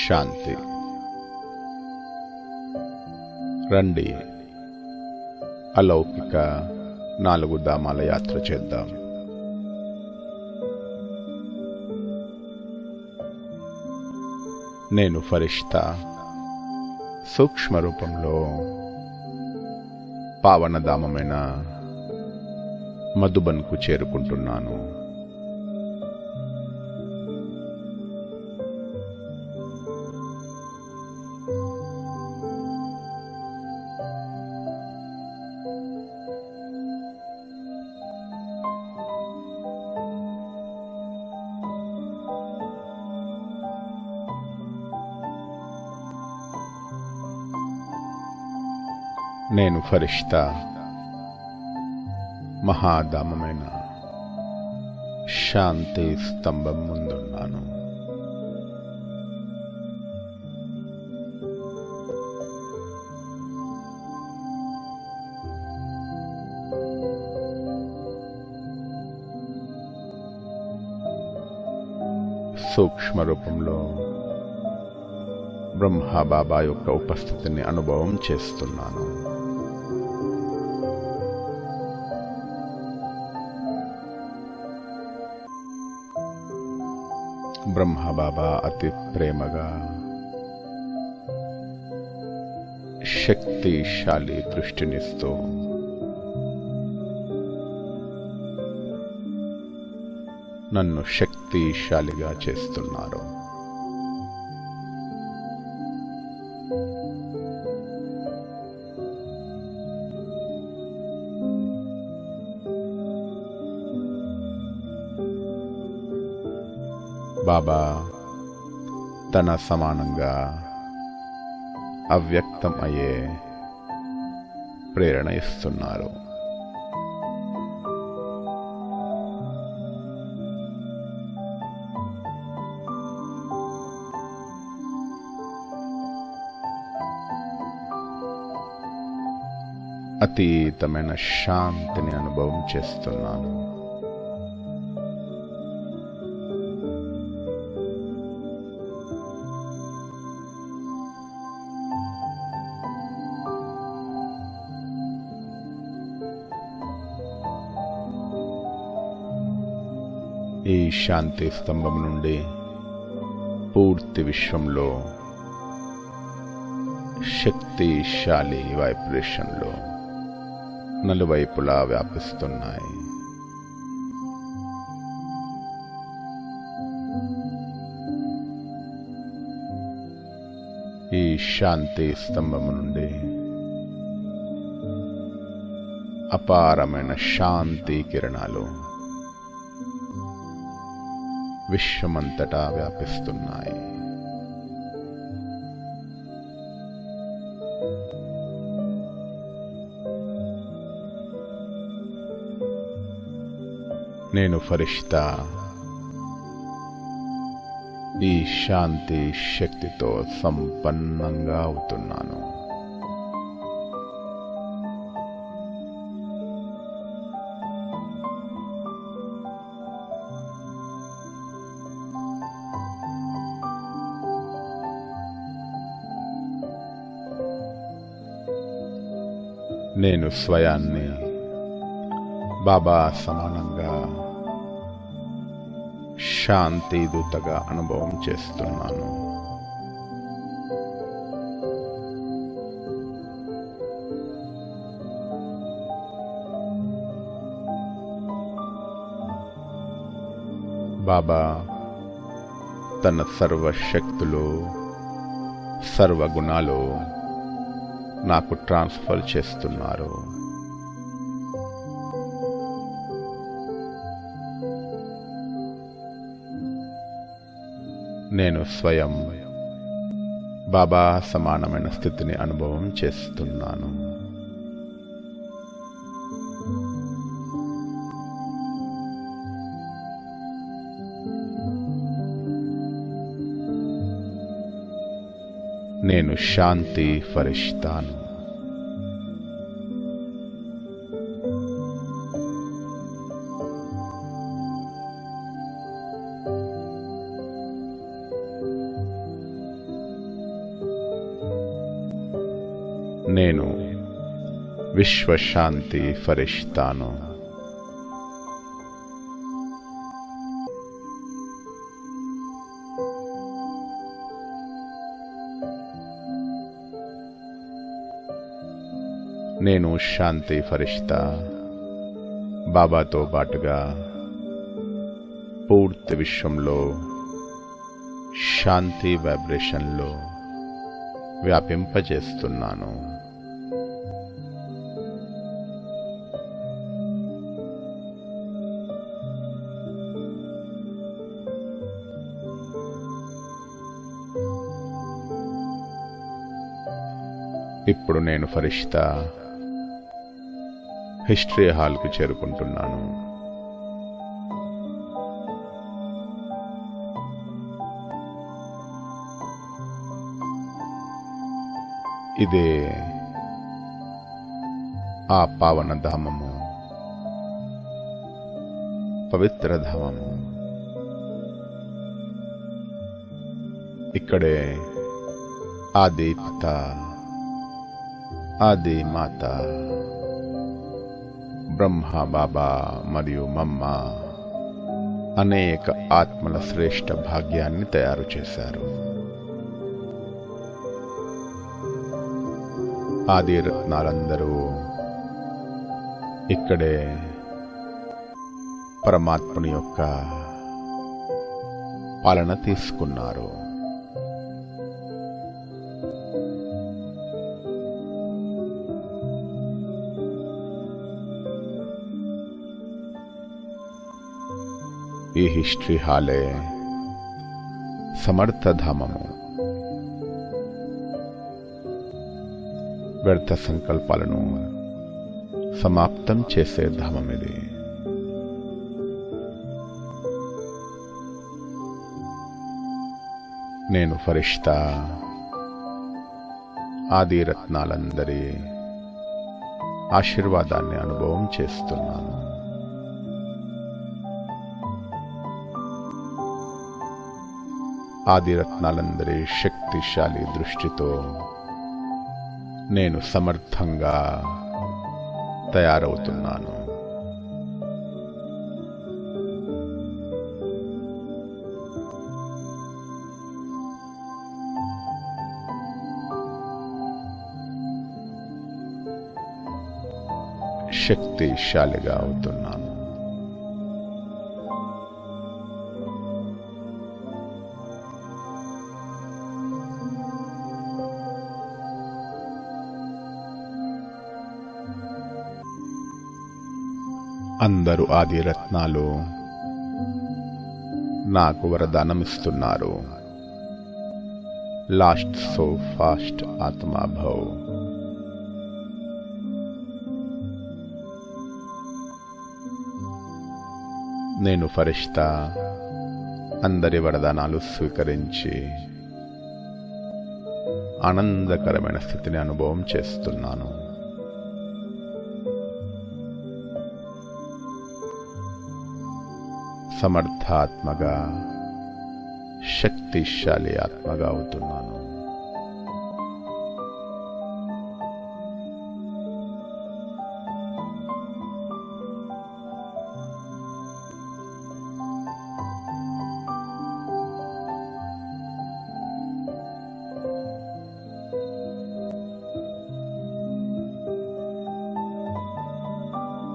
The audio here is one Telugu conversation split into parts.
శాంతి. రండి, అలౌకిక 4 ధామాల యాత్ర చేద్దాం. నేను ఫరిష్తా సూక్ష్మ రూపంలో పావనధామమైన మధుబన్కు చేరుకుంటున్నాను. నేను ఫరిష్తా మహాధామమైన శాంతి స్తంభం ముందున్నాను. సూక్ష్మ రూపంలో బ్రహ్మబాబా యొక్క ఉపస్థితిని అనుభవం చేస్తున్నాను. బ్రహ్మబాబా అతి ప్రేమగా శక్తిశాలి దృష్టినిస్తూ నన్ను శక్తిశాలిగా చేస్తున్నారు. బాబా తన సమానంగా అవ్యక్తం అయ్యే ప్రేరణ ఇస్తున్నారు. అతీతమైన శాంతిని అనుభవం చేస్తున్నాను. ఈ శాంతి స్తంభం నుండి పూర్తి విశ్వంలో శక్తిశాలి వైబ్రేషన్లు నలువైపులా వ్యాపిస్తున్నాయి. ఈ శాంతి స్తంభం నుండి అపారమైన శాంతి కిరణాలు విశ్వమంతటా వ్యాపిస్తున్నాయి. నేను ఫరిష్తా ఈ శాంతి శక్తితో సంపన్నంగా అవుతున్నాను. నేను స్వయాన్ని బాబా సమానంగా శాంతి దూతగా అనుభవం చేస్తున్నాను. బాబా తన సర్వశక్తులు సర్వగుణాలు నాకు ట్రాన్స్ఫర్ చేస్తున్నారు. నేను స్వయం బాబా సమానమైన స్థితిని అనుభవం చేస్తున్నాను. నేను శాంతి ఫరిష్తాను. నేను విశ్వశాంతి ఫరిష్తాను. నేను శాంతి ఫరిష్తా బాబాతో పాటుగా పూర్తి విశ్వంలో శాంతి వైబ్రేషన్లో వ్యాపింపజేస్తున్నాను. ఇప్పుడు నేను ఫరిష్తా హిస్టరీ హాల్కు చేరుకుంటున్నాను. ఇదే ఆ పావన ధామము, పవిత్ర ధామము. ఇక్కడే ఆది పిత, ఆది మాత, బ్రహ్మ బాబా మరియు మమ్మ అనేక ఆత్మల శ్రేష్ఠ భాగ్యాన్ని తయారు చేశారు. ఆది రత్నాలందరూ ఇక్కడే పరమాత్ముని యొక్క పాలన తీసుకున్నారు. ఈ హిస్టరీ హాలే సమర్థధామము. వ్యర్థ సంకల్పాలను సమాప్తం చేసే ధామం ఇది. నేను ఫరిష్తా ఆది రత్నాలందరి ఆశీర్వాదాన్ని అనుభవం చేస్తున్నాను. ఆది రత్నాలందరి శక్తిశాలి దృష్టితో నేను సమర్థంగా తయారవుతున్నాను. శక్తిశాలిగా అవుతున్నాను. అందరూ ఆది రత్నాలు నాకు వరదానమిస్తున్నారు. లాస్ట్ సో ఫాస్ట్ ఆత్మాభవ్. నేను ఫరిష్తా అందరి వరదానాలు స్వీకరించి ఆనందకరమైన స్థితిని అనుభవం చేస్తున్నాను. సమర్థాత్మగా శక్తిశాలి ఆత్మగా అవుతున్నాను.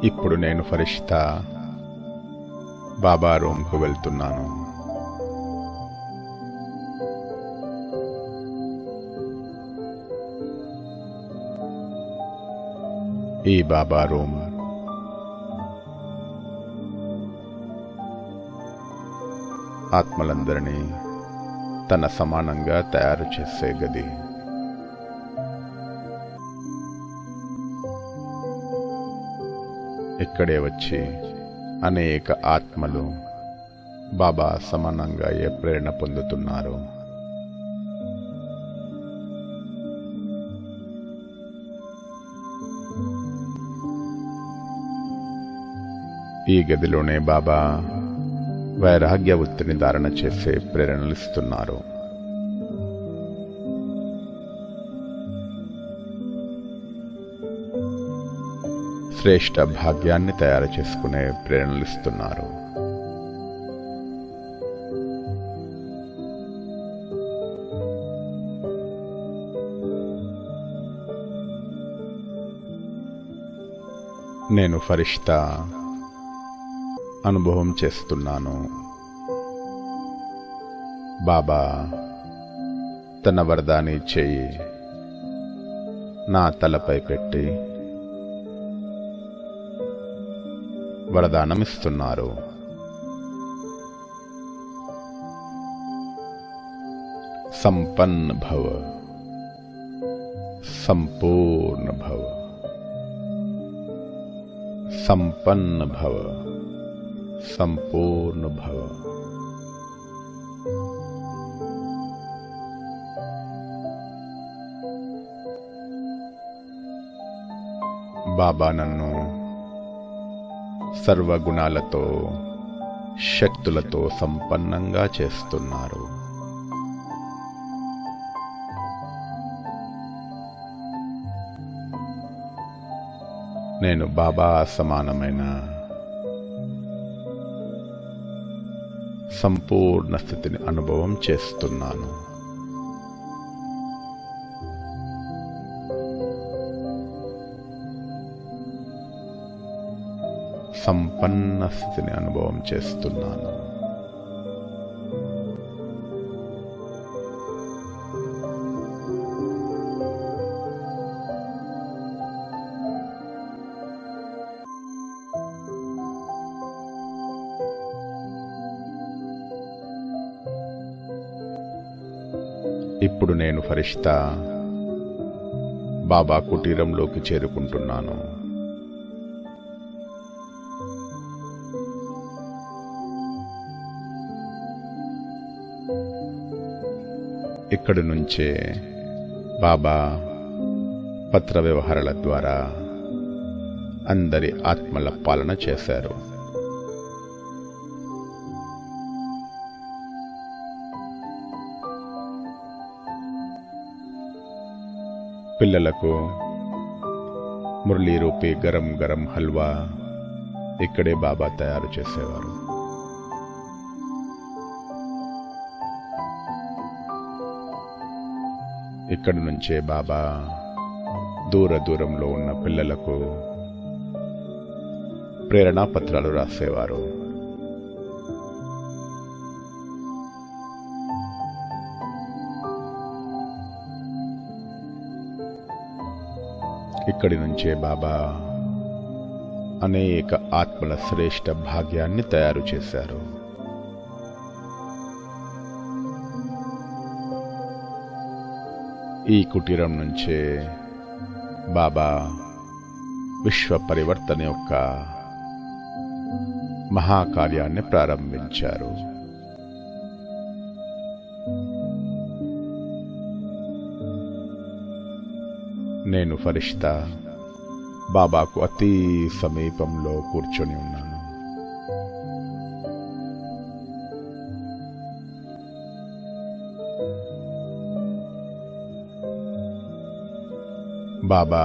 ఇప్పుడు నేను ఫరిష్తా బాబా రూమ్కు వెళ్తున్నాను. ఈ బాబా రూమ్ ఆత్మలందరినీ తన సమానంగా తయారు చేసే గది. ఇక్కడే వచ్చి అనేక ఆత్మలు బాబా సమానంగా ఏ ప్రేరణ పొందుతున్నారు. ఈ గదిలోనే బాబా వైరాగ్య వృత్తిని ధారణ చేసే ప్రేరణలిస్తున్నారు. శ్రేష్ఠ భాగ్యాన్ని తయారు చేసుకునే ప్రేరణలిస్తున్నారు. నేను ఫరిష్తా అనుభవం చేస్తున్నాను. బాబా తన వరదాని చేయి నా తలపై పెట్టి వరదానమిస్తున్నారు. సంపన్న భవ, సంపూర్ణ భవ, సంపన్న భవ, సంపూర్ణ భవ. బాబా నన్ను సర్వగుణాలతో శక్తులతో సంపన్నంగా చేస్తున్నారు. నేను బాబా సమానమైన సంపూర్ణ స్థితిని అనుభవం చేస్తున్నాను. సంపన్న స్థితిని అనుభవం చేస్తున్నాను. ఇప్పుడు నేను ఫరిష్తా బాబా కుటీరంలోకి చేరుకుంటున్నాను. ఇక్కడి నుంచే బాబా పత్ర వ్యవహారాల ద్వారా అందరి ఆత్మల పాలన చేశారు. పిల్లలకు మురళీ రూపీ గరం గరం హల్వా ఇక్కడే బాబా తయారు చేసేవారు. ఇక్కడి నుంచే బాబా దూరంలో ఉన్న పిల్లలకు ప్రేరణా పత్రాలు రాసేవారు. ఇక్కడి నుంచే బాబా అనేక ఆత్మల శ్రేష్ఠ భాగ్యాన్ని తయారు చేశారు. ఈ కుటీరం నుంచే బాబా విశ్వ పరివర్తన యొక్క మహాకార్యాన్ని ప్రారంభించారు. నేను ఫరిష్తా బాబాకు అతి సమీపంలో కూర్చొని ఉన్నాను. బాబా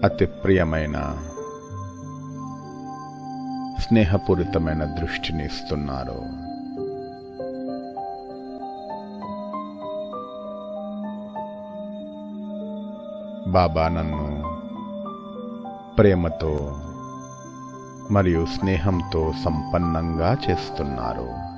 అతి ప్రియమైన స్నేహపూరితమైన దృష్టిని ఇస్తున్నారు. బాబా నన్ను ప్రేమతో మరియు స్నేహంతో సంపన్నంగా చేస్తున్నారు.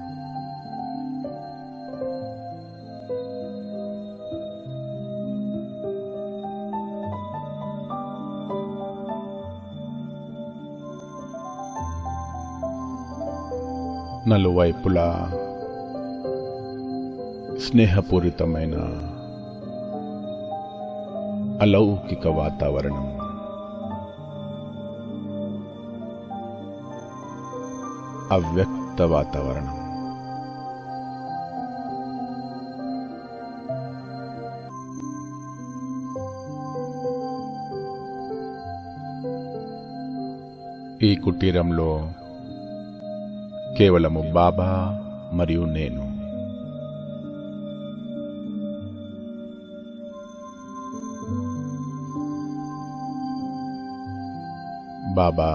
నలువైపులా స్నేహపూరితమైన అలౌకిక వాతావరణం, అవ్యక్త వాతావరణం. ఈ కుటీరంలో కేవలము బాబా మరియు నేను. బాబా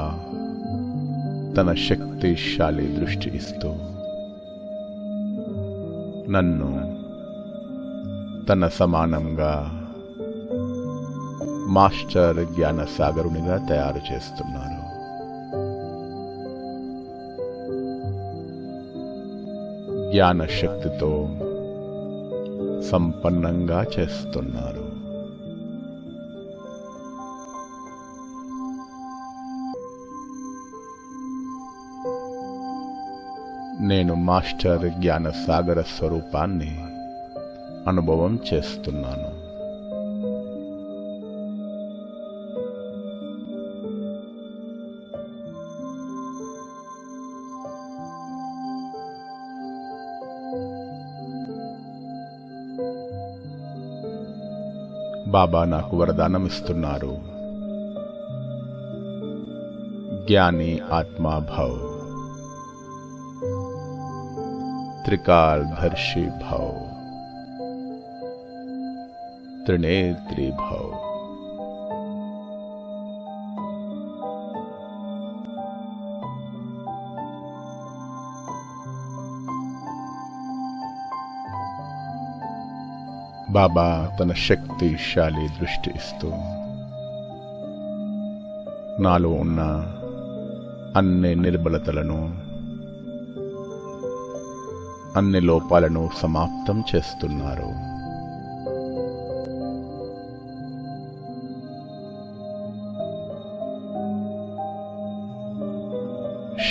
తన శక్తిశాలి దృష్టి ఇస్తూ నన్ను తన సమానంగా మాస్టర్ జ్ఞాన సాగరునిగా తయారు చేస్తున్నారు. జ్ఞాన శక్తితో సంపన్నంగా చేస్తున్నారు. నేను మాస్టర్ జ్ఞాన సాగర స్వరూపాన్ని అనుభవం చేస్తున్నాను. బాబా నాకు వరదానం ఇస్తున్నారు. జ్ఞాని ఆత్మాభావ్, त्रिकालदर्शी भाव, त्रिनेत्री भाव। బాబా తన శక్తిశాలి దృష్టి ఇస్తూ నాలో ఉన్న అన్ని నిర్బలతలను, అన్ని లోపాలను సమాప్తం చేస్తున్నారు.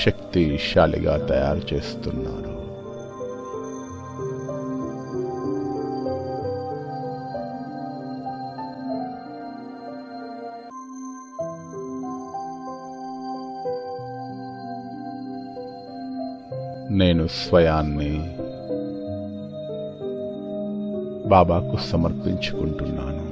శక్తిశాలిగా తయారు చేస్తున్నారు. నేను స్వయాన్ని బాబాకు సమర్పించుకుంటున్నాను.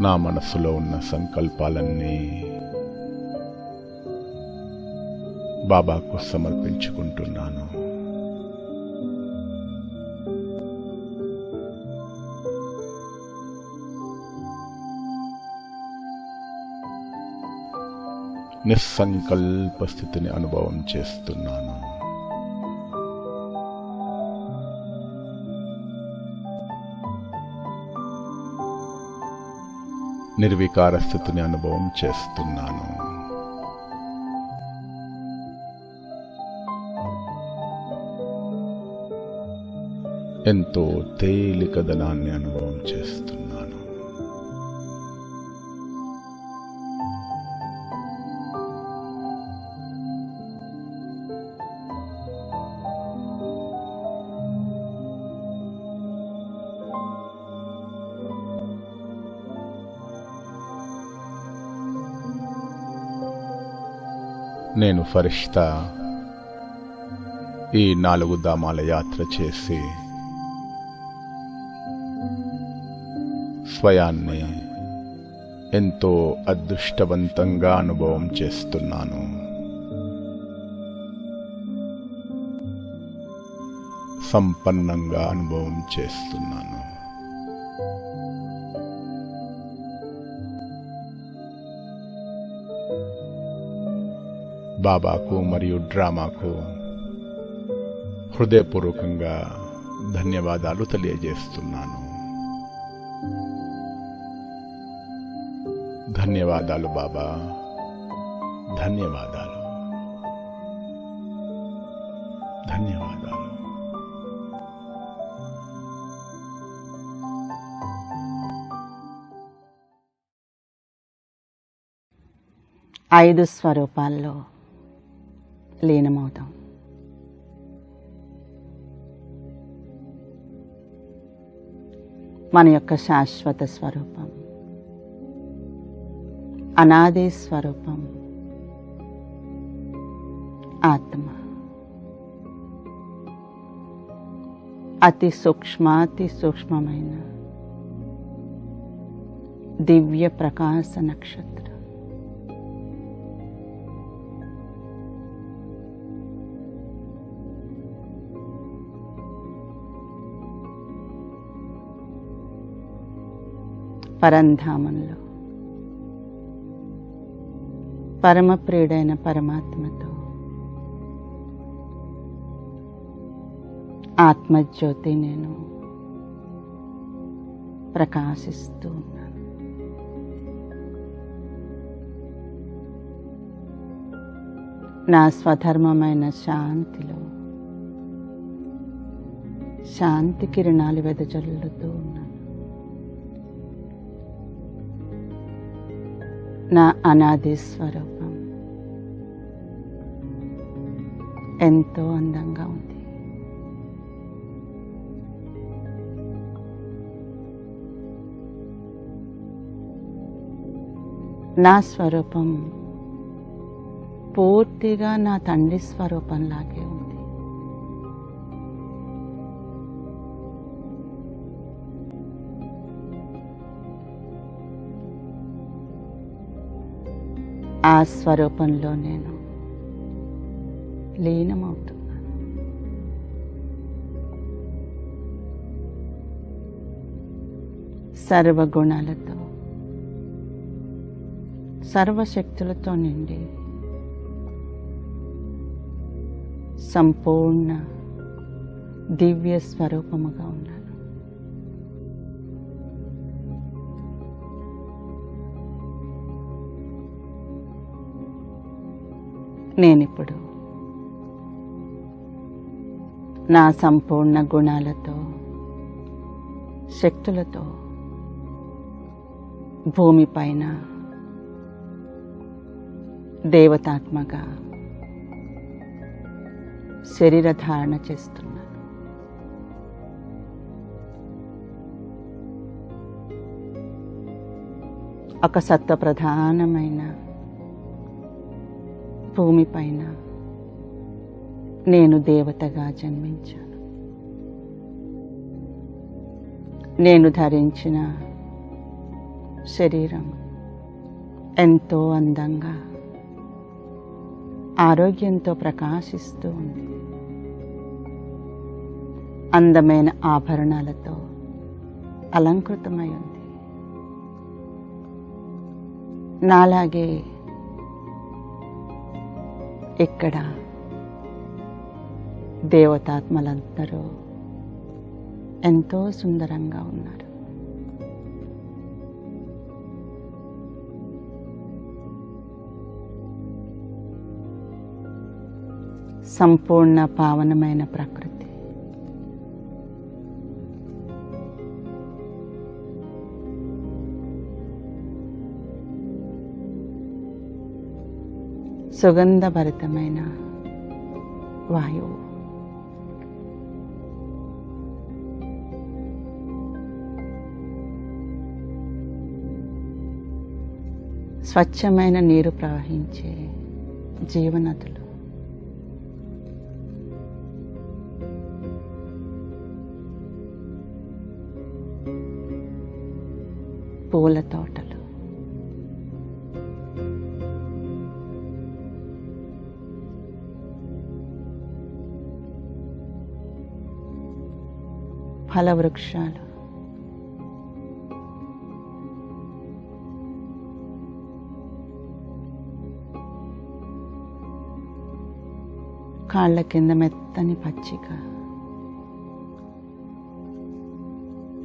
నా మనసులో ఉన్న సంకల్పాలన్నీ బాబాకు సమర్పించుకుంటున్నాను. నిస్సంకల్ప స్థితిని అనుభవం చేస్తున్నాను. నిర్వికార స్థితిని అనుభవం చేస్తున్నాను. ఎంతో తేలికదనాన్ని అనుభవం చేస్తున్నాను. నేను ఫరిష్తా ఈ 4 ధామాల యాత్ర చేసి స్వయాన్ని ఎంతో అదృష్టవంతంగా అనుభవం చేస్తున్నాను. సంపన్నంగా అనుభవం చేస్తున్నాను. బాబాకు మరియు డ్రామాకు హృదయపూర్వకంగా ధన్యవాదాలు తెలియజేస్తున్నాను. ధన్యవాదాలు బాబా, ధన్యవాదాలు, ధన్యవాదాలు. ఐదు స్వరూపాల్లో లీనమవుతాం. మన యొక్క శాశ్వత స్వరూపం, అనాది స్వరూపం ఆత్మ. అతి సూక్ష్మాతి సూక్ష్మమైన దివ్య ప్రకాశ నక్షత్రం. పరంధామంలో పరమప్రియుడైన పరమాత్మతో ఆత్మజ్యోతి నేను ప్రకాశిస్తూ ఉన్నాను. నా స్వధర్మమైన శాంతిలో శాంతి కిరణాలు వెదజల్లుతూ ఉన్నాను. నా అనాది స్వరూపం ఎంతో అందంగా ఉంది. నా స్వరూపం పూర్తిగా నా తండ్రి స్వరూపంలాగే ఉంది. ఆ స్వరూపంలో నేను లీనమవుతున్నాను. సర్వగుణాలతో సర్వశక్తులతో నిండి సంపూర్ణ దివ్య స్వరూపముగా ఉన్నాను. నేనిప్పుడు నా సంపూర్ణ గుణాలతో శక్తులతో భూమిపైన దేవతాత్మగా శరీరధారణ చేస్తున్నాను. ఒక సత్వ ప్రధానమైన భూమిపైన నేను దేవతగా జన్మించాను. నేను ధరించిన శరీరం ఎంతో అందంగా ఆరోగ్యంతో ప్రకాశిస్తూ ఉంది. అందమైన ఆభరణాలతో అలంకృతమై ఉంది. నాలాగే ఇక్కడ దేవతాత్మలందరూ ఎంతో సుందరంగా ఉన్నారు. సంపూర్ణ పావనమైన ప్రకృతి సుగంధభరితమైన వాయువు స్వచ్ఛమైన నీరు ప్రవహించే జీవనదులు పూల తోటలు ఫలవృక్షాలు కాళ్ళ కింద మెత్తని పచ్చిక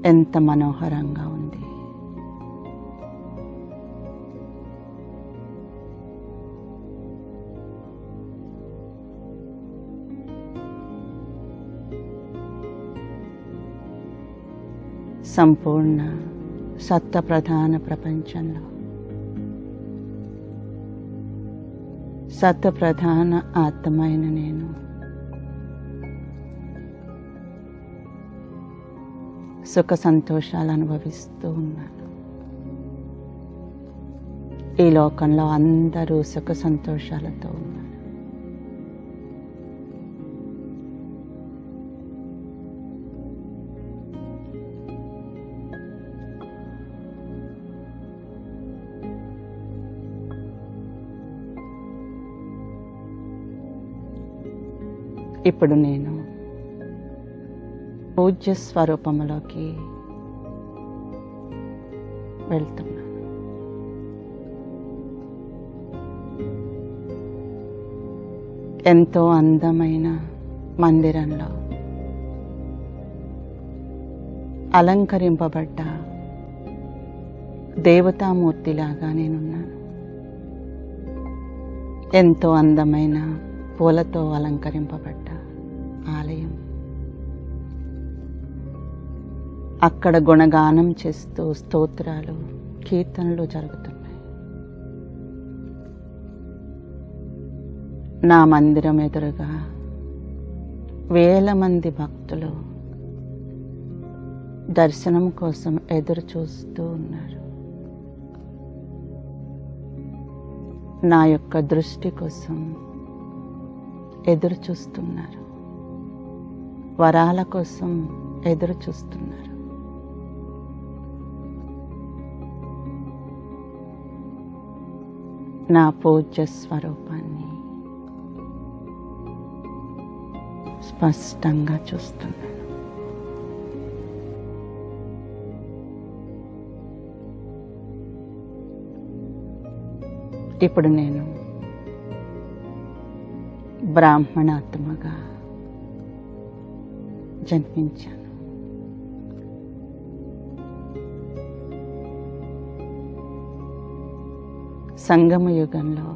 ఎంత మనోహరంగా ఉంది. సంపూర్ణ సత్వ ప్రధాన ప్రపంచంలో సత్వ ప్రధాన ఆత్మైన నేను సుఖ సంతోషాలు అనుభవిస్తూ ఉన్నాను. ఈ లోకంలో అందరూ సుఖ సంతోషాలతో ఉన్నారు. ఇప్పుడు నేను పూజ్య స్వరూపములోకి వెళ్తున్నాను. ఎంతో అందమైన మందిరంలో అలంకరింపబడ్డ దేవతామూర్తిలాగా నేనున్నాను. ఎంతో అందమైన పూలతో అలంకరింపబడ్డ ఆలయం. అక్కడ గుణగానం చేస్తూ స్తోత్రాలు, కీర్తనలు జరుగుతున్నాయి. నా మందిరం ఎదురుగా వేల మంది భక్తులు దర్శనం కోసం ఎదురు చూస్తూ ఉన్నారు. నా యొక్క దృష్టి కోసం ఎదురు చూస్తున్నారు. వరాల కోసం ఎదురు చూస్తున్నారు. నా పూజ్య స్వరూపాన్ని స్పష్టంగా చూస్తున్నాను. ఇప్పుడు నేను బ్రాహ్మణాత్మగా జన్మించాను. సంగమ యుగంలో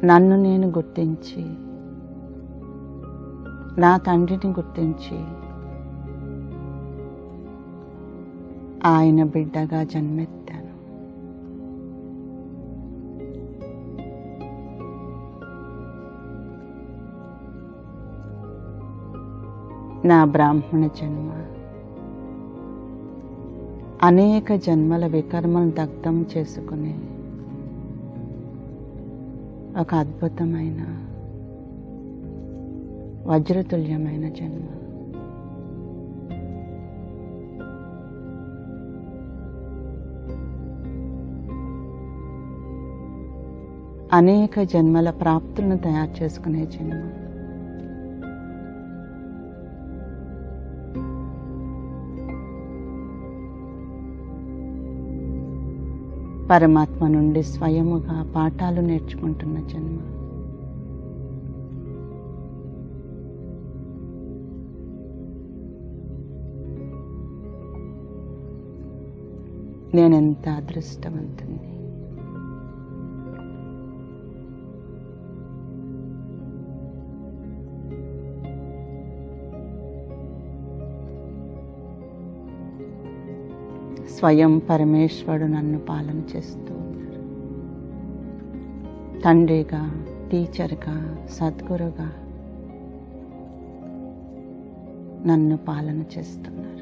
నన్ను నేను గుర్తించి, నా తండ్రిని గుర్తించి ఆయన బిడ్డగా జన్మెత్తాను. నా బ్రాహ్మణ జన్మ అనేక జన్మల వికర్మలను దగ్ధం చేసుకునే ఒక అద్భుతమైన వజ్రతుల్యమైన జన్మ. అనేక జన్మల ప్రాప్తులను తయారు చేసుకునే జన్మ. పరమాత్మ నుండి స్వయముగా పాఠాలు నేర్చుకుంటున్న జన్మ. నేనెంత అదృష్టవంతుని. స్వయం పరమేశ్వరుడు నన్ను పాలన చేస్తూ ఉన్నారు. తండ్రిగా, టీచర్గా, సద్గురుగా నన్ను పాలన చేస్తున్నారు.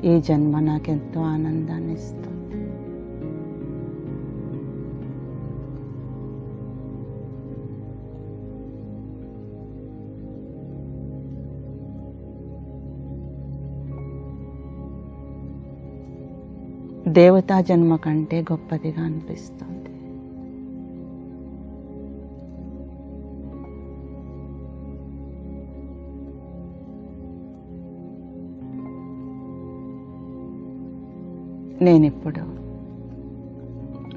ఈ జన్మ నాకెంతో ఆనందాన్ని ఇస్తుంది. దేవతా జన్మ కంటే గొప్పదిగా అనిపిస్తుంది. నేనిప్పుడు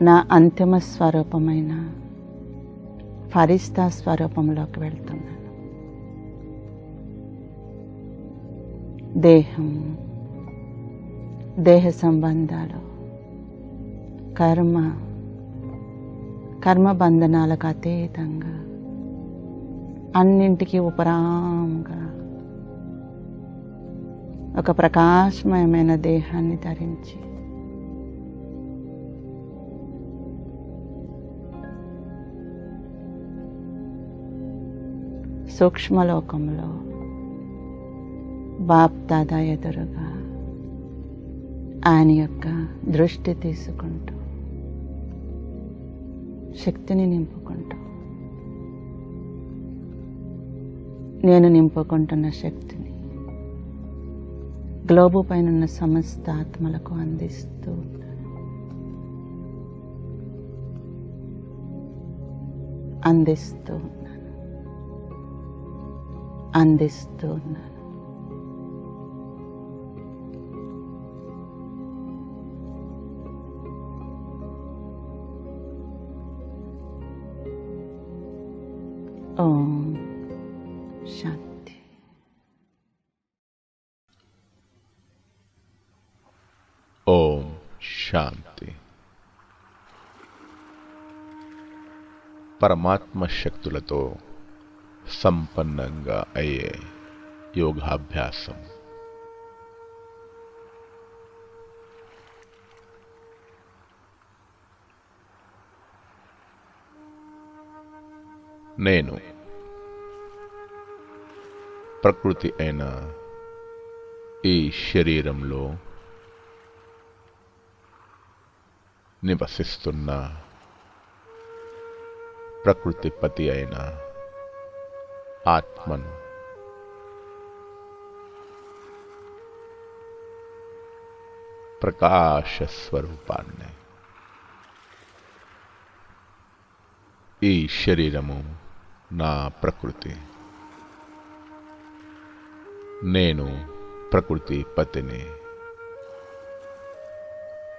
నా అంతిమ స్వరూపమైన ఫరిస్తా స్వరూపంలోకి వెళ్తున్నాను. దేహం, దేహ సంబంధాలు, కర్మ బంధనాలకు అతీతంగా, అన్నింటికీ ఉపరాంగా ఒక ప్రకాశమయమైన దేహాన్ని ధరించి సూక్ష్మలోకంలో బాప్ దాదా ఎదురుగా ఆయన యొక్క దృష్టి తీసుకుంటూ, శక్తిని నింపుకుంటూ, నేను నింపుకుంటున్న శక్తిని గ్లోబు పైన ఉన్న సమస్త ఆత్మలకు అందిస్తూ ఉన్నాను. అందిస్తూ ఉన్నాను. అందిస్తూ ఉన్నాను. ఓం శాంతి. ఓం శాంతి. పరమాత్మ శక్తులతో సంపన్నంగా అయ్యే యోగాభ్యాసం. నేను ప్రకృతి అయిన ఈ శరీరంలో నివసిస్తున్న ప్రకృతిపతి అయిన ఆత్మను. ప్రకాశ స్వరూపాన్ని. ఈ శరీరము నా ప్రకృతి. నేను ప్రకృతి పతిని.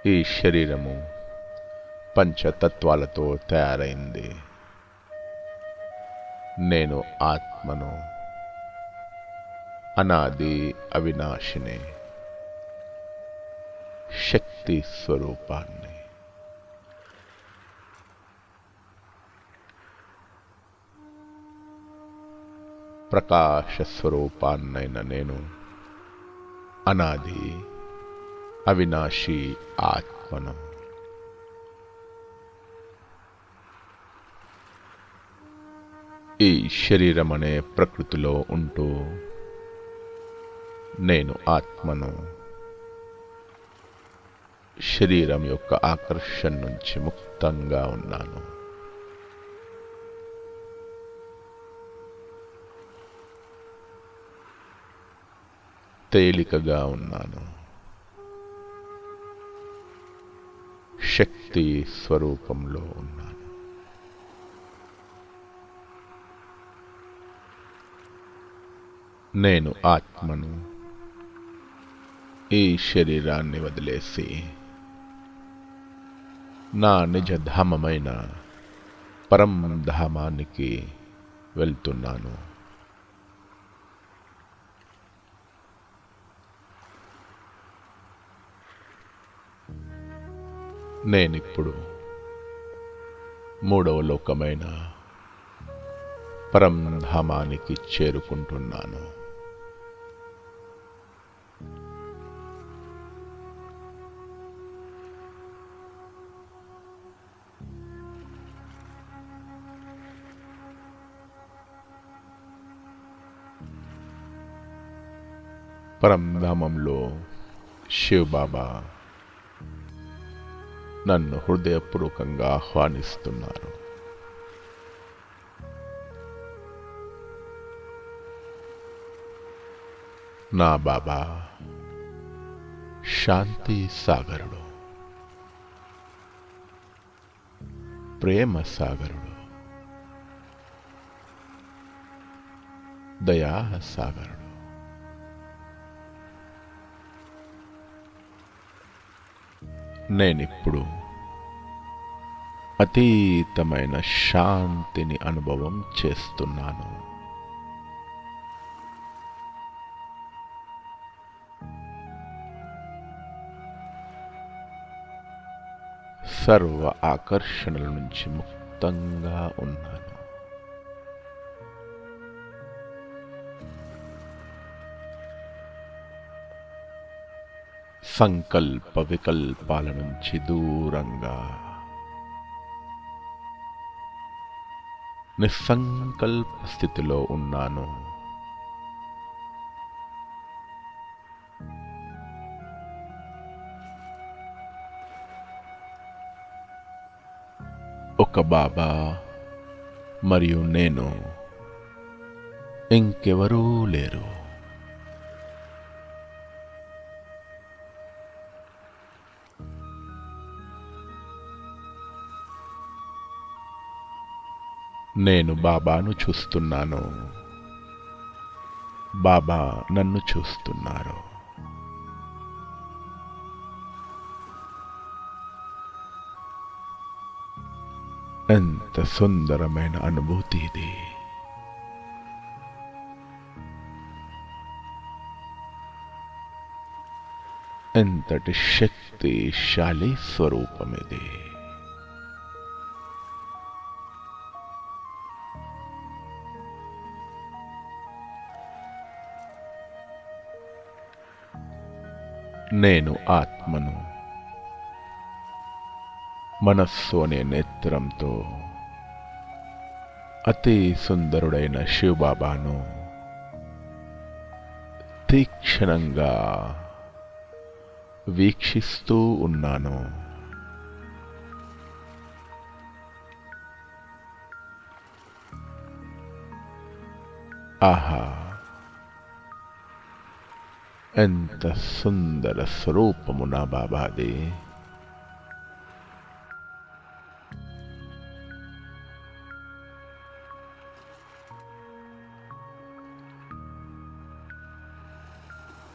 ఈ శరీరము పంచతత్వాలతో తయారైంది. నేను ఆత్మను, అనాది అవినాశిని, శక్తి స్వరూపాన్ని. ప్రకాశ స్వరూపాన్నైన నేను అనాది అవినాశి ఆత్మను. ఈ శరీరం అనే ప్రకృతిలో ఉంటూ నేను ఆత్మను, శరీరం యొక్క ఆకర్షణ నుంచి ముక్తంగా ఉన్నాను. తేలికగా ఉన్నాను. శక్తి స్వరూపంలో ఉన్నాను. నేను ఆత్మను ఈ శరీరాన్ని వదిలేసి నా నిజధామమైన పరంధామానికి వెళ్తున్నాను. నేనిప్పుడు మూడవ లోకమైన పరంధామానికి చేరుకుంటున్నాను. పరంధామంలో శివబాబా నన్ను హృదయపూర్వకంగా ఆహ్వానిస్తున్నారు. నా బాబా శాంతి సాగరుడు, ప్రేమ సాగరుడు, దయా సాగరుడు. నేనిప్పుడు అతీతమైన శాంతిని అనుభవం చేస్తున్నాను. సర్వ ఆకర్షణల నుంచి ముక్తంగా ఉన్నాను. సంకల్ప వికల్పాల నుంచి దూరంగా నిస్సంకల్ప స్థితిలో ఉన్నాను. ఒక బాబా మరియు నేను, ఇంకెవరూ లేరు. నేను బాబాను చూస్తున్నాను. బాబా నన్ను చూస్తున్నారు. ఎంత సుందరమైన అనుభూతి ఇది. ఎంతటి శక్తిశాలి స్వరూపమిది. నేను ఆత్మను. మనస్సు అనే నేత్రంతో అతి సుందరుడైన శివబాబాను తీక్షణంగా వీక్షిస్తూ ఉన్నాను. ఆహా, ఎంత సుందర స్వరూపము నా బాబాది.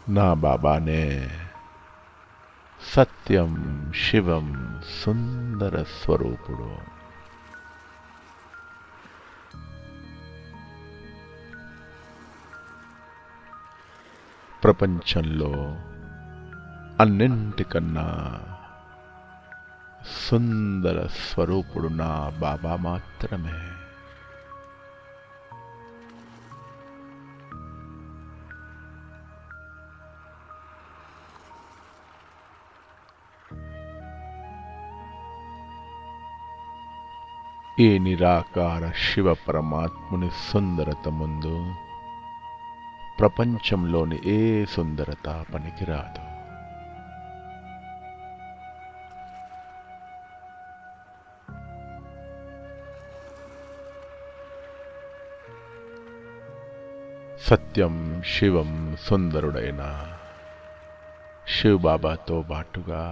నా బాబానే సత్యం, శివం, సుందర స్వరూపుడు. ప్రపంచంలో అన్నింటికన్నా సుందర స్వరూపుడు నా బాబా మాత్రమే. ఈ నిరాకార శివ పరమాత్ముని సుందరత ముందు ప్రపంచంలోని ఏ సుందరత పనికిరాదు. సత్యం, శివం, సుందరుడైన శివబాబాతో బాటుగా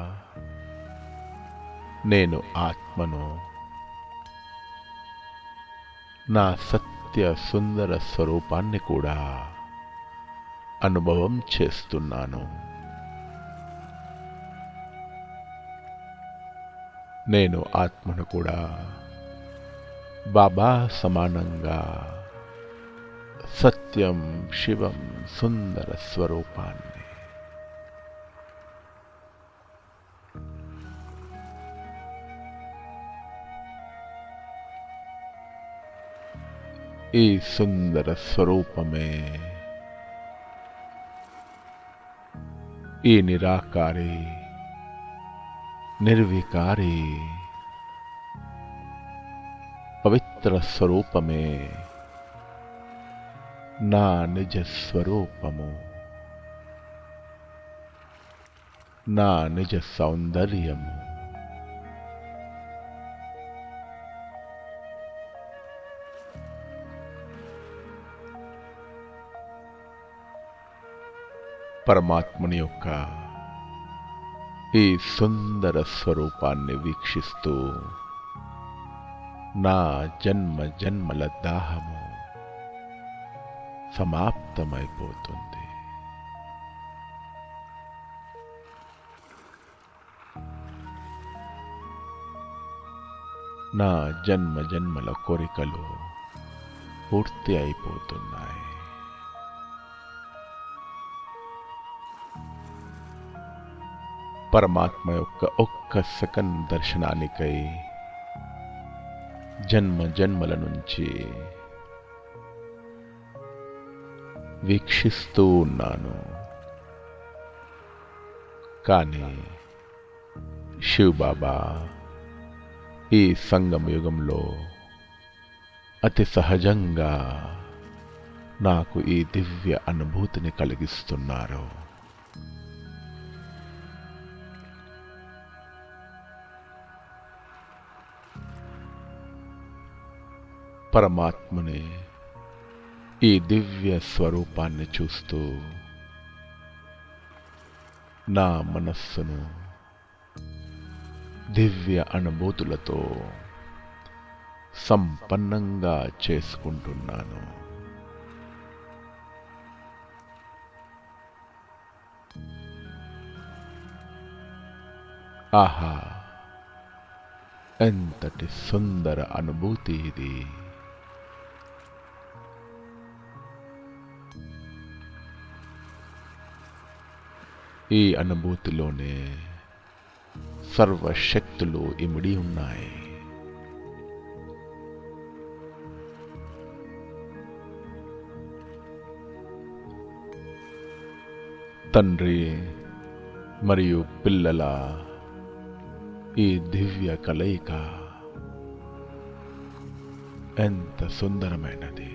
నేను ఆత్మను, నా సత్య సుందర స్వరూపాన్ని కూడా అనుభవం చేస్తున్నాను. నేను ఆత్మను కూడా బాబా సమానంగా సత్యం, శివం, సుందర స్వరూపాన్ని ఈ సుందర స్వరూపమే ఈ నిరాకారి, నిర్వికారి పవిత్ర స్వరూపమే నా నిజ స్వరూపము, నా నిజ సౌందర్యము. పరమాత్ముని యొక్క ఈ సుందర స్వరూపాన్ని వీక్షిస్తూ నా జన్మ జన్మల దాహము సమాప్తమైపోతుంది. నా జన్మ జన్మల కోరికలు పూర్తి అయిపోతున్నాయి. పరమాత్మ యొక్క ఒక్క సెకండ్ దర్శనానికై జన్మ జన్మల నుంచి వీక్షిస్తూ ఉన్నాను. కానీ శివబాబా ఈ సంగమ యుగంలో అతి సహజంగా నాకు ఈ దివ్య అనుభూతిని కలిగిస్తున్నారు. పరమాత్మని ఈ దివ్య స్వరూపాన్ని చూస్తూ నా మనస్సును దివ్య అనుభూతులతో సంపన్నంగా చేసుకుంటున్నాను. ఆహా, ఎంతటి సుందర అనుభూతి ఇది! ఈ అనుభూతిలోనే సర్వశక్తులు ఇమిడి ఉన్నాయి. తండ్రి మరియు పిల్లల ఈ దివ్య కలయిక ఎంత సుందరమైనది!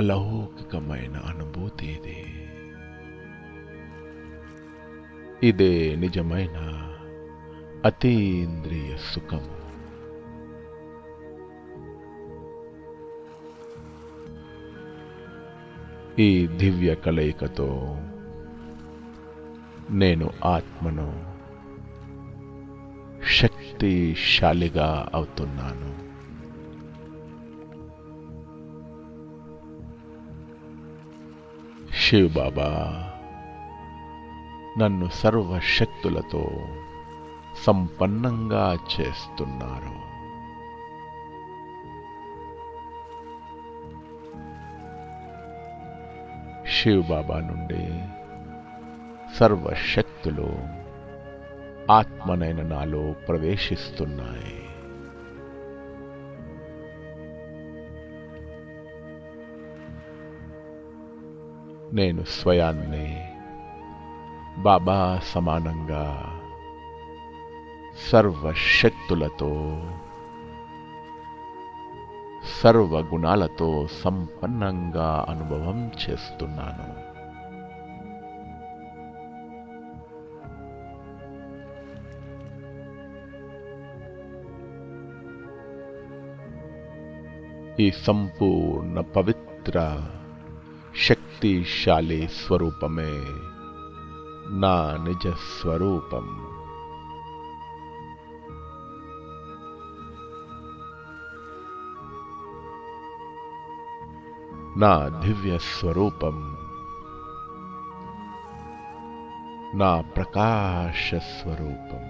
అలౌకికమైన అనుభూతి ఇది. ఇదే నిజమైన అతీంద్రియ సుఖము. ఈ దివ్య కలయికతో నేను ఆత్మను శక్తిశాలిగా అవుతున్నాను. శివ్ బాబా నన్ను సర్వశక్తులతో సంపన్నంగా చేస్తున్నారు. శివ్ బాబా నుండి సర్వశక్తులు ఆత్మనైన నాలో ప్రవేశిస్తున్నాయి. నేను స్వయాన్ని బాబా సమానంగా సర్వశక్తులతో సర్వగుణాలతో సంపన్నంగా అనుభవం చేస్తున్నాను. ఈ సంపూర్ణ పవిత్ర శక్తిశాలి స్వరూపమే నా నిజ స్వరూపం. నా దివ్య స్వరూపం, నా ప్రకాశ స్వరూపం.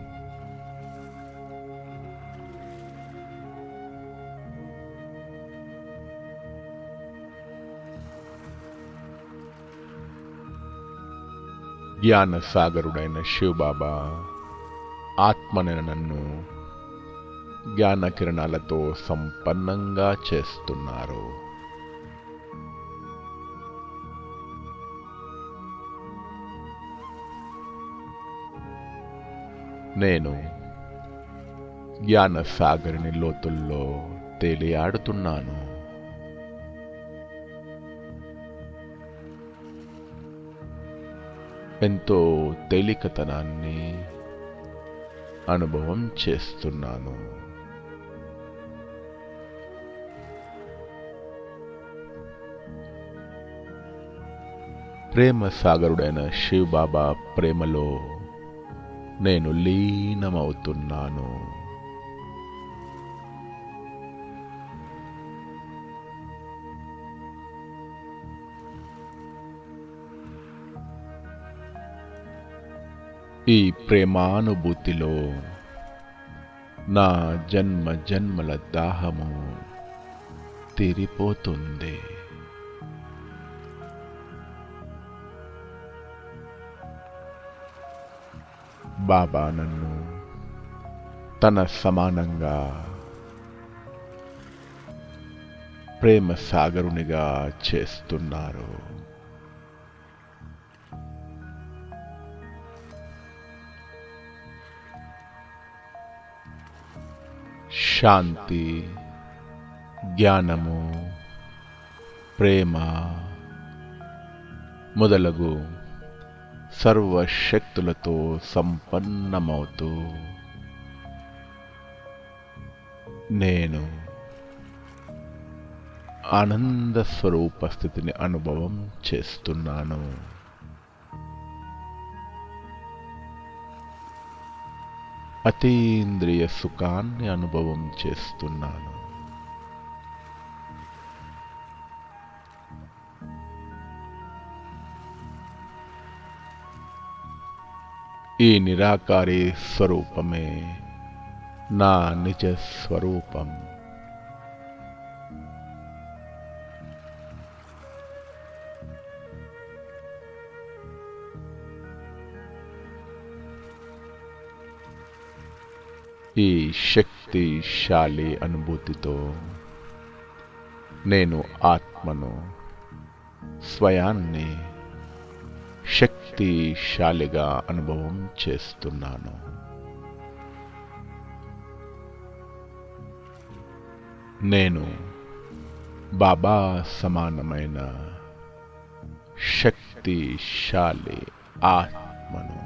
జ్ఞాన సాగరుడైన శివ్ బాబా ఆత్మనైన నన్ను జ్ఞాన కిరణాలతో సంపన్నంగా చేస్తున్నారు. నేను జ్ఞాన సాగరుని లోతుల్లో తేలియాడుతున్నాను. ఎంతో తేలికతనాన్ని అనుభవం చేస్తున్నాను. ప్రేమ సాగరుడైన శివ్ బాబా ప్రేమలో నేను లీనమవుతున్నాను. ఈ ప్రేమానుభూతిలో నా జన్మ జన్మల దాహము తీరిపోతుంది. బాబా నన్ను తన సమానంగా ప్రేమ సాగరునిగా చేస్తున్నారు. శాంతి, జ్ఞానము, ప్రేమ మొదలగు సర్వశక్తులతో సంపన్నమవుతూ నేను ఆనంద స్వరూప స్థితిని అనుభవం చేస్తున్నాను. అతీంద్రియ సుఖాన్ని అనుభవం చేస్తున్నాను. ఈ నిరాకారి స్వరూపమే నా నిజ స్వరూపం. ఈ శక్తిశాలి అనుభూతితో నేను ఆత్మను, స్వయాన్ని శక్తిశాలిగా అనుభవం చేస్తున్నాను. నేను బాబా సమానమైన శక్తిశాలి ఆత్మను.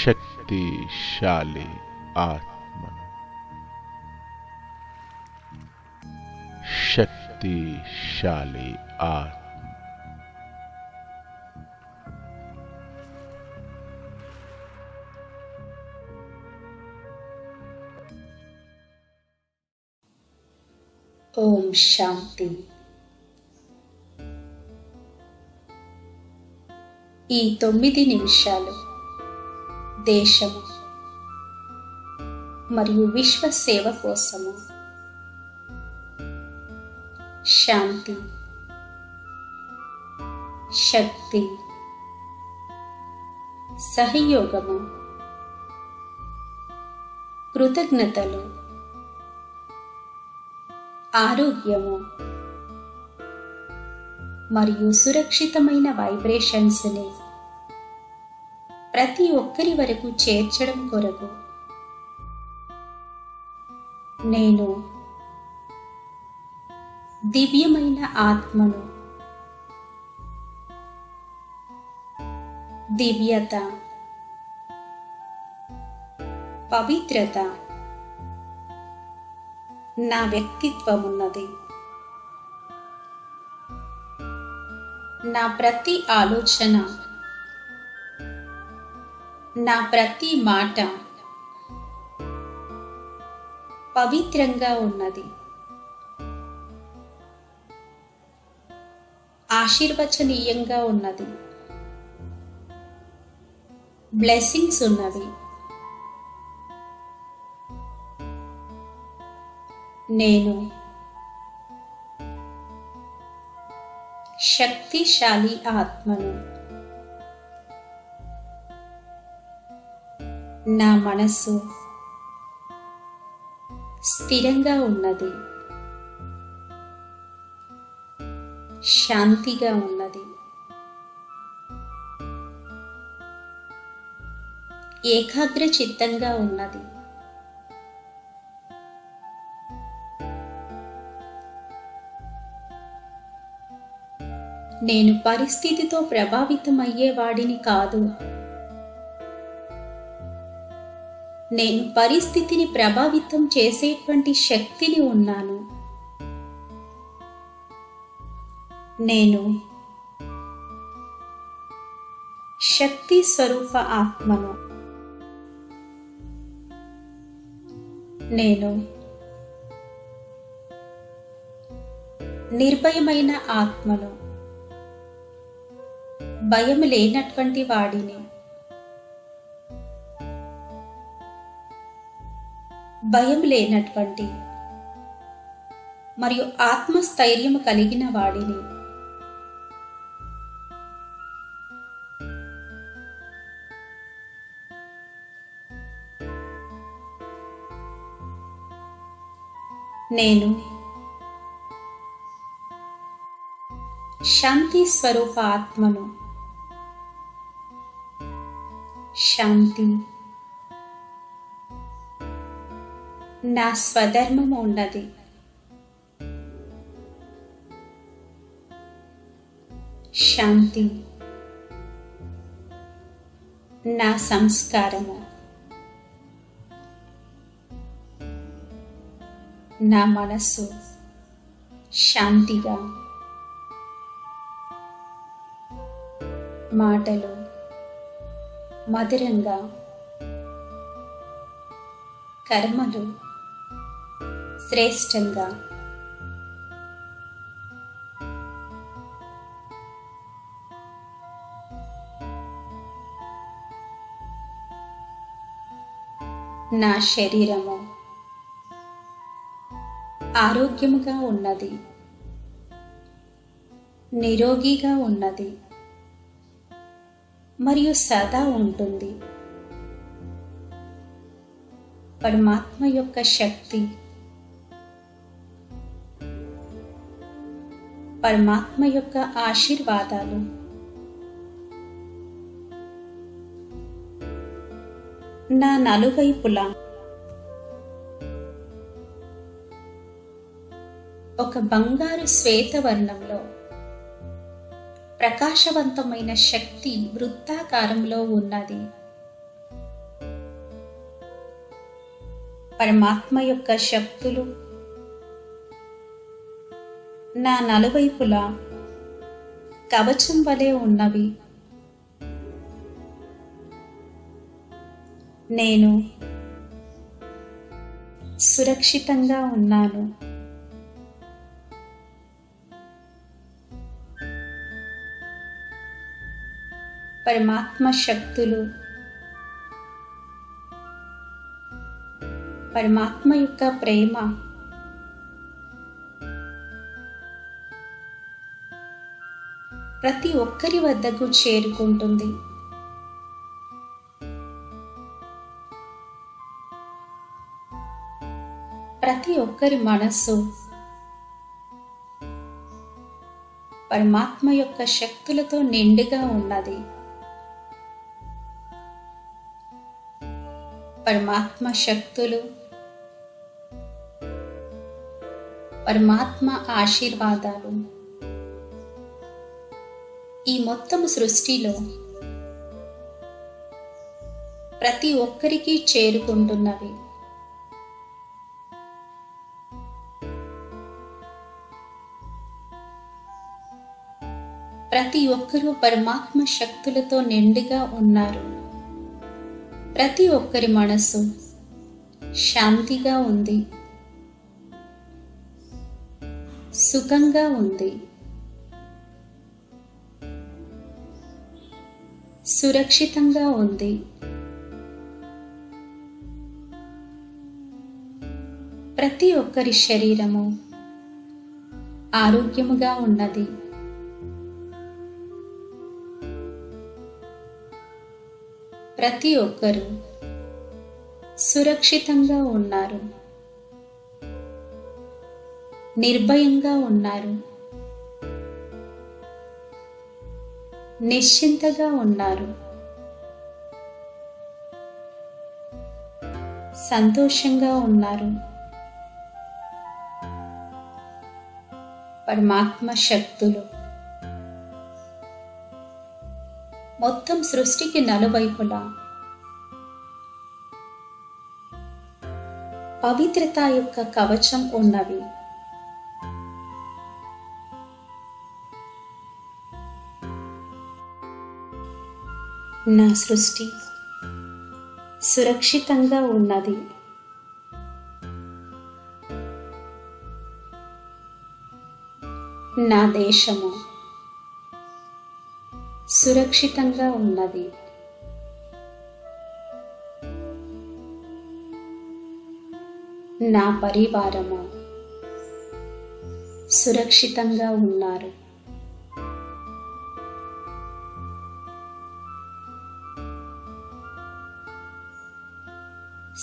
శక్తిశాలి ఆత్మను. శక్తిశాలి ఆత్మ. ఓం శాంతి. ఈ 9 నిమిషాలు దేశము మరియు విశ్వ సేవ కోసము శాంతి, శక్తి, సహయోగము, కృతజ్ఞతలు, ఆరోగ్యము మరియు సురక్షితమైన వైబ్రేషన్స్ని ప్రతి ఒక్కరి వరకు చేర్చడం కొరకు నేను దివ్యమైన ఆత్మను. దివ్యత, పవిత్రత నా వ్యక్తిత్వమున్నది. నా ప్రతి ఆలోచన, నా ప్రతి మాట పవిత్రంగా ఉన్నది. ఆశీర్వచనీయంగా ఉన్నది. బ్లెస్సింగ్స్ ఉన్నవి. నేను శక్తిశాలి ఆత్మను. నా మనస్సు స్థిరంగా ఉన్నది, శాంతిగా ఉన్నది, ఏకాగ్ర చిత్తంగా ఉన్నది. నేను పరిస్థితితో ప్రభావితమయ్యేవాడిని కాదు. నేను పరిస్థితిని ప్రభావితం చేసేటువంటి శక్తిని ఉన్నాను. నేను శక్తి స్వరూప ఆత్మను. నేను నిర్భయమైన ఆత్మను. భయం లేనటువంటి వాడిని. భయం లేనటువంటి మరియు ఆత్మస్థైర్యం కలిగిన వాడిని. నేను శాంతి స్వరూప ఆత్మను. శాంతి నా స్వధర్మము ఉన్నది. శాంతి నా సంస్కారము. నా మనస్సు శాంతిగా, మాటలు మధురంగా, కర్మలు శ్రేష్టంగా, నా శరీరము ఆరోగ్యముగా ఉన్నది, నిరోగిగా ఉన్నది మరియు సదా ఉంటుంది. పరమాత్మ యొక్క శక్తి, పరమాత్మ యొక్క ఆశీర్వాదాలు నా నలువైపులా ఒక బంగారు శ్వేతవర్ణంలో ప్రకాశవంతమైన శక్తి వృత్తాకారంలో ఉన్నది. పరమాత్మ యొక్క శక్తులు నా నలువైపులా కవచం వలె ఉన్నవి. నేను సురక్షితంగా ఉన్నాను. పరమాత్మ శక్తులు, పరమాత్మ యొక్క ప్రేమ ప్రతి ఒక్కరి వద్దకు చేరుకుంటుంది. ప్రతి ఒక్కరి మనస్సు పరమాత్మ యొక్క శక్తులతో నిండుగా ఉన్నది. పరమాత్మ శక్తులు, పరమాత్మ ఆశీర్వాదాలు ఈ మొత్తం సృష్టిలో ప్రతి ఒక్కరికి చేరుకుంటున్నవి. ప్రతి ఒక్కరూ పరమాత్మ శక్తులతో నిండుగా ఉన్నారు. ప్రతి ఒక్కరి మనస్సు శాంతిగా ఉంది, సుఖంగా ఉంది, సురక్షితంగా ఉంది. ప్రతి ఒక్కరి శరీరము ఆరోగ్యముగా ఉన్నది. ప్రతి ఒక్కరూ సురక్షితంగా ఉన్నారు, నిర్భయంగా ఉన్నారు, నిశ్చింతగా ఉన్నారు, సంతోషంగా ఉన్నారు. పరమాత్మ శక్తులు మొత్తం సృష్టికి నలువైపులా పవిత్రత యొక్క కవచం ఉన్నవి. నా సృష్టి సురక్షితంగా ఉన్నది. నా దేశము సురక్షితంగా ఉన్నది. నా పరివారము సురక్షితంగా ఉన్నారు.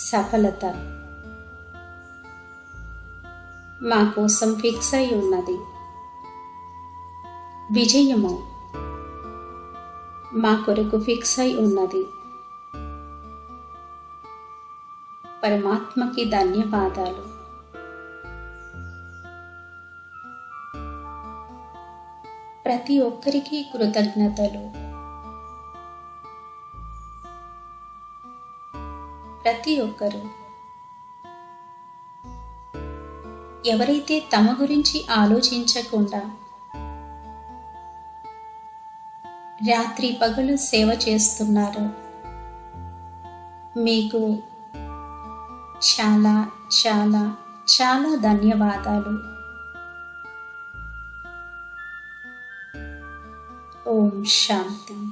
సఫలత మా కోసం ఫిక్స్ అయి ఉన్నది. విజయము మా కొరకు ఫిక్స్ అయి ఉన్నది. పరమాత్మకి ధన్యవాదాలు. ప్రతి ఒక్కరికి కృతజ్ఞతలు. ప్రతి ఒక్కరు ఎవరైతే తమ గురించి ఆలోచించకుండా రాత్రి పగలు సేవ చేస్తున్నారో మీకు చాలా చాలా చాలా ధన్యవాదాలు. ఓం శాంతి.